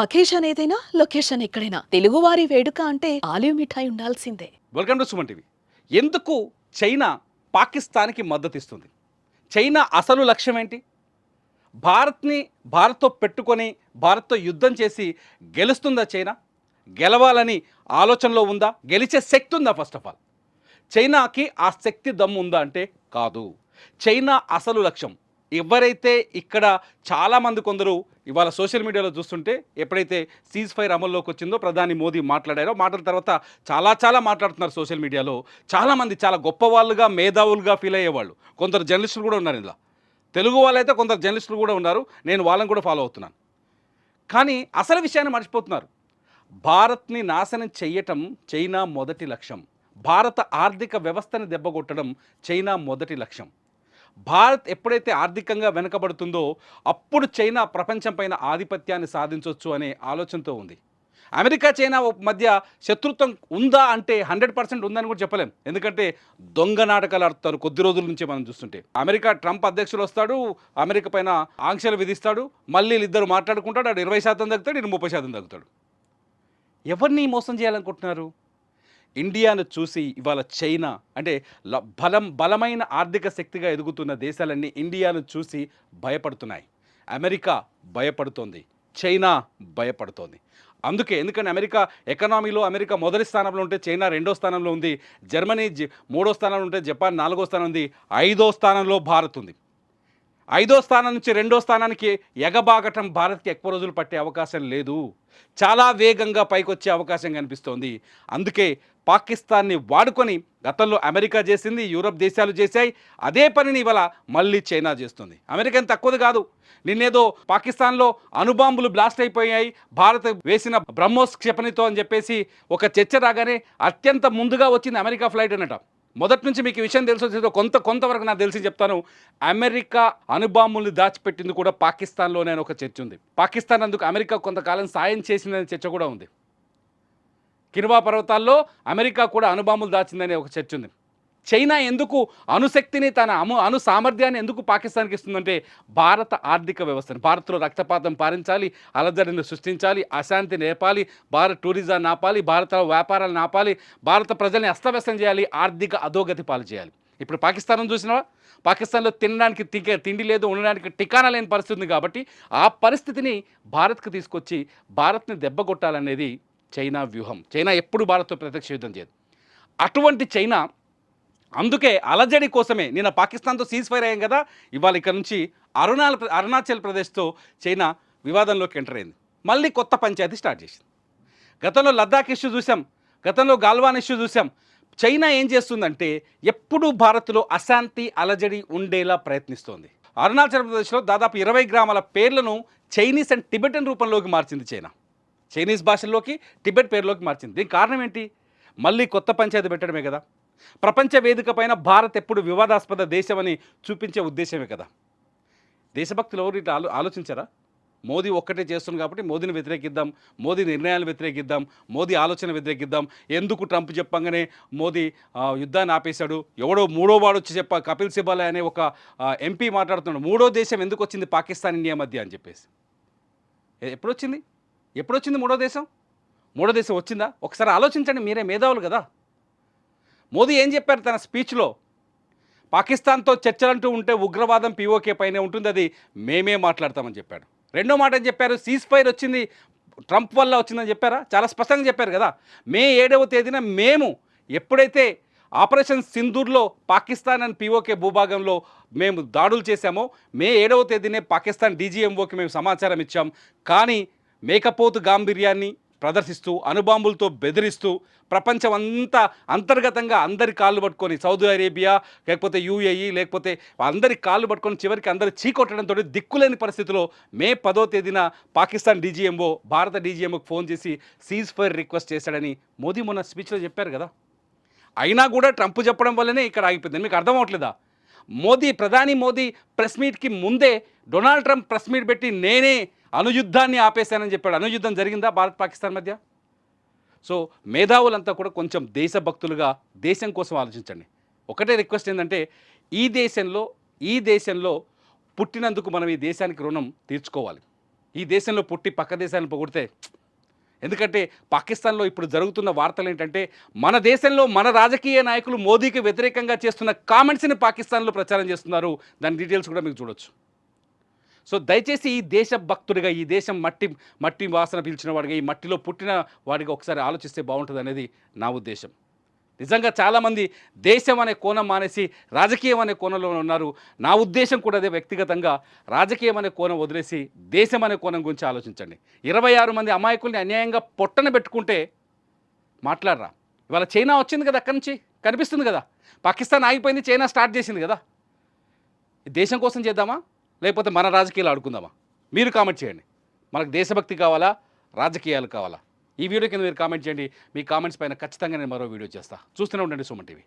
Occasion ఏదైనా location ఎక్కడైనా తెలుగువారి వేడుక అంటే ఆలివ్ మిఠాయి ఉండాల్సిందే. Welcome to Suman TV. ఎందుకు చైనా పాకిస్తాన్కి మద్దతు ఇస్తుంది? చైనా అసలు లక్ష్యం ఏంటి? భారత్ని భారత్తో పెట్టుకొని భారత్తో యుద్ధం చేసి గెలుస్తుందా చైనా? గెలవాలని ఆలోచనలో ఉందా? గెలిచే శక్తి ఉందా? ఫస్ట్ ఆఫ్ ఆల్ చైనాకి ఆ శక్తి దమ్ము ఉందా అంటే కాదు. చైనా అసలు లక్ష్యం ఎవరైతే ఇక్కడ చాలామంది కొందరు ఇవాళ సోషల్ మీడియాలో చూస్తుంటే ఎప్పుడైతే సీజ్ ఫైర్ అమల్లోకి వచ్చిందో ప్రధాని మోదీ మాట్లాడారో మాటల తర్వాత చాలా మాట్లాడుతున్నారు సోషల్ మీడియాలో. చాలామంది చాలా గొప్ప వాళ్ళుగా మేధావులుగా ఫీల్ అయ్యేవాళ్ళు కొందరు జర్నలిస్టులు కూడా ఉన్నారు ఇందులో. తెలుగు వాళ్ళైతే కొందరు జర్నలిస్టులు కూడా ఉన్నారు. నేను వాళ్ళని కూడా ఫాలో అవుతున్నాను. కానీ అసలు విషయాన్ని మర్చిపోతున్నారు. భారత్ని నాశనం చెయ్యటం చైనా మొదటి లక్ష్యం. భారత ఆర్థిక వ్యవస్థని దెబ్బకొట్టడం చైనా మొదటి లక్ష్యం. భారత్ ఎప్పుడైతే ఆర్థికంగా వెనుకబడుతుందో అప్పుడు చైనా ప్రపంచం పైన ఆధిపత్యాన్ని సాధించవచ్చు అనే ఆలోచనతో ఉంది. అమెరికా చైనా మధ్య శత్రుత్వం ఉందా అంటే 100% ఉందని కూడా చెప్పలేం. ఎందుకంటే దొంగ నాటకాలు ఆడుతారు కొద్ది రోజుల నుంచి మనం చూస్తుంటే. అమెరికా ట్రంప్ అధ్యక్షులు వస్తాడు, అమెరికా పైన ఆంక్షలు విధిస్తాడు, మళ్ళీ ఇద్దరు మాట్లాడుకుంటాడు, ఆడు 20% తగ్గుతాడు, ఈయన 30% తగ్గుతాడు. ఎవరిని మోసం చేయాలనుకుంటున్నారు? ఇండియాను చూసి ఇవాళ చైనా అంటే బలమైన ఆర్థిక శక్తిగా ఎదుగుతున్న దేశాలన్నీ ఇండియాను చూసి భయపడుతున్నాయి. America భయపడుతోంది, China భయపడుతోంది. ఎందుకంటే అమెరికా ఎకనామీలో అమెరికా మొదటి స్థానంలో ఉంటే చైనా రెండో స్థానంలో ఉంది, జర్మనీ మూడో స్థానంలో ఉంటే జపాన్ నాలుగో స్థానం ఉంది, ఐదో స్థానంలో భారత్ ఉంది. ఐదో స్థానం నుంచి రెండో స్థానానికి ఎగబాగటం భారత్కి ఎక్కువ రోజులు పట్టే అవకాశం లేదు. చాలా వేగంగా పైకొచ్చే అవకాశం కనిపిస్తోంది. అందుకే పాకిస్తాన్ని వాడుకొని గతంలో అమెరికా చేసింది, యూరప్ దేశాలు చేశాయి. అదే పనిని ఇవాళ మళ్ళీ చైనా చేస్తుంది. అమెరికా తక్కువది కాదు. నిన్నేదో పాకిస్తాన్లో అణుబాంబులు బ్లాస్ట్ అయిపోయాయి భారత్ వేసిన బ్రహ్మోస్ క్షిపణితో అని చెప్పేసి ఒక చర్చ రాగానే అత్యంత ముందుగా వచ్చింది అమెరికా ఫ్లైట్ అనట. మొదటి నుంచి మీకు ఈ విషయం తెలిసి కొంతవరకు నాకు తెలిసి చెప్తాను. అమెరికా అణుబాంబుల్ని దాచిపెట్టింది కూడా పాకిస్తాన్లోనే అని ఒక చర్చ ఉంది. పాకిస్తాన్ అందుకు అమెరికా కొంతకాలం సాయం చేసిందనే చర్చ కూడా ఉంది. కిర్వా పర్వతాల్లో అమెరికా కూడా అణుబాంబులు దాచిందనే ఒక చర్చ ఉంది. చైనా ఎందుకు అణుశక్తిని తన అణు సామర్థ్యాన్ని ఎందుకు పాకిస్తాన్కి ఇస్తుందంటే భారత ఆర్థిక వ్యవస్థను, భారత్లో రక్తపాతం పారించాలి, అలజడిని సృష్టించాలి, అశాంతి నేపాలి, భారత్ టూరిజాన్ని ఆపాలి, భారత వ్యాపారాలను ఆపాలి, భారత ప్రజల్ని అస్తవ్యస్తం చేయాలి, ఆర్థిక అధోగతి పాలు చేయాలి. ఇప్పుడు పాకిస్తాన్ చూసినావా? పాకిస్తాన్లో తినడానికి తిండి లేదు, ఉండడానికి టికానా లేని పరిస్థితి ఉంది. కాబట్టి ఆ పరిస్థితిని భారత్కి తీసుకొచ్చి భారత్ని దెబ్బకొట్టాలనేది చైనా వ్యూహం. చైనా ఎప్పుడు భారత్తో ప్రత్యక్ష యుద్ధం చేయదు. అటువంటి చైనా అందుకే అలజడి కోసమే నిన్న పాకిస్తాన్తో సీజ్ ఫైర్ అయ్యాం కదా, ఇవాళ ఇక్కడ నుంచి అరుణాచల్ ప్రదేశ్తో చైనా వివాదంలోకి ఎంటర్ అయింది. మళ్ళీ కొత్త పంచాయతీ స్టార్ట్ చేసింది. గతంలో లద్దాఖ్ ఇష్యూ చూసాం, గతంలో గాల్వాన్ ఇష్యూ చూసాం. చైనా ఏం చేస్తుందంటే ఎప్పుడూ భారత్లో అశాంతి అలజడి ఉండేలా ప్రయత్నిస్తోంది. అరుణాచల్ ప్రదేశ్లో దాదాపు 20 గ్రామాల పేర్లను చైనీస్ అండ్ టిబెటన్ రూపంలోకి మార్చింది చైనా. చైనీస్ భాషల్లోకి టిబెట్ పేరులోకి మార్చింది. దీనికి కారణం ఏంటి? మళ్ళీ కొత్త పంచాయతీ పెట్టడమే కదా. ప్రపంచ వేదిక పైన భారత్ ఎప్పుడు వివాదాస్పద దేశమని చూపించే ఉద్దేశమే కదా. దేశభక్తులు ఎవరు ఇట్లా ఆలోచించారా? మోదీ ఒక్కటే చేస్తుంది కాబట్టి మోదీని వ్యతిరేకిద్దాం, మోదీ నిర్ణయాలు వ్యతిరేకిద్దాం, మోదీ ఆలోచన వ్యతిరేకిద్దాం. ఎందుకు ట్రంప్ చెప్పంగానే మోదీ యుద్ధాన్ని ఆపేశాడు? ఎవడో మూడో వాడు వచ్చి కపిల్ సిబాల్ అనే ఒక ఎంపీ మాట్లాడుతున్నాడు, మూడో దేశం ఎందుకు వచ్చింది పాకిస్తాన్ ఇండియా మధ్య అని చెప్పేసి. ఎప్పుడొచ్చింది మూడో దేశం? మూడో దేశం వచ్చిందా? ఒకసారి ఆలోచించండి, మీరే మేధావులు కదా. మోదీ ఏం చెప్పారు తన స్పీచ్లో? పాకిస్తాన్తో చర్చలంటూ ఉంటే ఉగ్రవాదం పీఓకే పైనే ఉంటుంది, అది మేమే మాట్లాడతామని చెప్పాడు. రెండో మాట ఏం చెప్పారు? సీజ్ ఫైర్ వచ్చింది ట్రంప్ వల్ల వచ్చిందని చెప్పారా? చాలా స్పష్టంగా చెప్పారు కదా. మే 7వ తేదీన మేము ఎప్పుడైతే ఆపరేషన్ సింధూర్లో పాకిస్తాన్ అండ్ పీఓకే భూభాగంలో మేము దాడులు చేశామో మే 7వ తేదీనే పాకిస్తాన్ డీజీఎంఓకి మేము సమాచారం ఇచ్చాం. కానీ మేకపోతు గాంభీర్యాన్ని ప్రదర్శిస్తూ అణుబాంబులతో బెదిరిస్తూ ప్రపంచం అంతా అంతర్గతంగా అందరి కాళ్ళు పట్టుకొని, సౌదీ అరేబియా లేకపోతే యూఏఈ లేకపోతే అందరి కాళ్ళు పట్టుకొని చివరికి అందరి చీకొట్టడంతో దిక్కులేని పరిస్థితిలో మే 10వ తేదీన పాకిస్తాన్ డీజీఎంఓ భారత డీజీఎంఓకి ఫోన్ చేసి సీజ్ ఫైర్ రిక్వెస్ట్ చేశాడని మోదీ మొన్న స్పీచ్లో చెప్పారు కదా. అయినా కూడా ట్రంప్ చెప్పడం వల్లనే ఇక్కడ ఆగిపోయింది. మీకు అర్థం అవట్లేదా? ప్రధాని మోదీ ప్రెస్ మీట్కి ముందే డొనాల్డ్ ట్రంప్ ప్రెస్ మీట్ పెట్టి నేనే అణుయుద్ధాన్ని ఆపేశానని చెప్పాడు. అణుయుద్ధం జరిగిందా భారత్ పాకిస్తాన్ మధ్య? సో మేధావులంతా కూడా కొంచెం దేశభక్తులుగా దేశం కోసం ఆలోచించండి. ఒకటే రిక్వెస్ట్ ఏంటంటే ఈ దేశంలో పుట్టినందుకు మనం ఈ దేశానికి రుణం తీర్చుకోవాలి. ఈ దేశంలో పుట్టి పక్క దేశాలను పొగిడితే, ఎందుకంటే పాకిస్తాన్లో ఇప్పుడు జరుగుతున్న వార్తలు ఏంటంటే మన దేశంలో మన రాజకీయ నాయకులు మోదీకి వ్యతిరేకంగా చేస్తున్న కామెంట్స్ని పాకిస్తాన్లో ప్రచారం చేస్తున్నారు. దాని డీటెయిల్స్ కూడా మీకు చూడొచ్చు. సో దయచేసి ఈ దేశ భక్తుడిగా, ఈ దేశం మట్టి వాసన పీల్చిన వాడిగా, ఈ మట్టిలో పుట్టిన వాడిగా ఒకసారి ఆలోచిస్తే బాగుంటుంది అనేది నా ఉద్దేశం. నిజంగా చాలామంది దేశం అనే కోణం మానేసి రాజకీయం అనే కోణంలో ఉన్నారు. నా ఉద్దేశం కూడా అదే. వ్యక్తిగతంగా రాజకీయం అనే కోణం వదిలేసి దేశం అనే కోణం గురించి ఆలోచించండి. 26 మంది అమాయకుల్ని అన్యాయంగా పొట్టన పెట్టుకుంటే మాట్లాడరా? ఇవాళ చైనా వచ్చింది కదా, అక్కడి నుంచి కనిపిస్తుంది కదా. పాకిస్తాన్ ఆగిపోయింది, చైనా స్టార్ట్ చేసింది కదా. దేశం కోసం చేద్దామా, లేకపోతే మన రాజకీయాలు ఆడుకుందామా? మీరు కామెంట్ చేయండి. మనకు దేశభక్తి కావాలా, రాజకీయాలు కావాలా? ఈ వీడియో కింద మీరు కామెంట్ చేయండి. మీ కామెంట్స్ పైన ఖచ్చితంగా నేను మరో వీడియో చేస్తాను. చూస్తూనే ఉండండి సుమన్ టీవీ.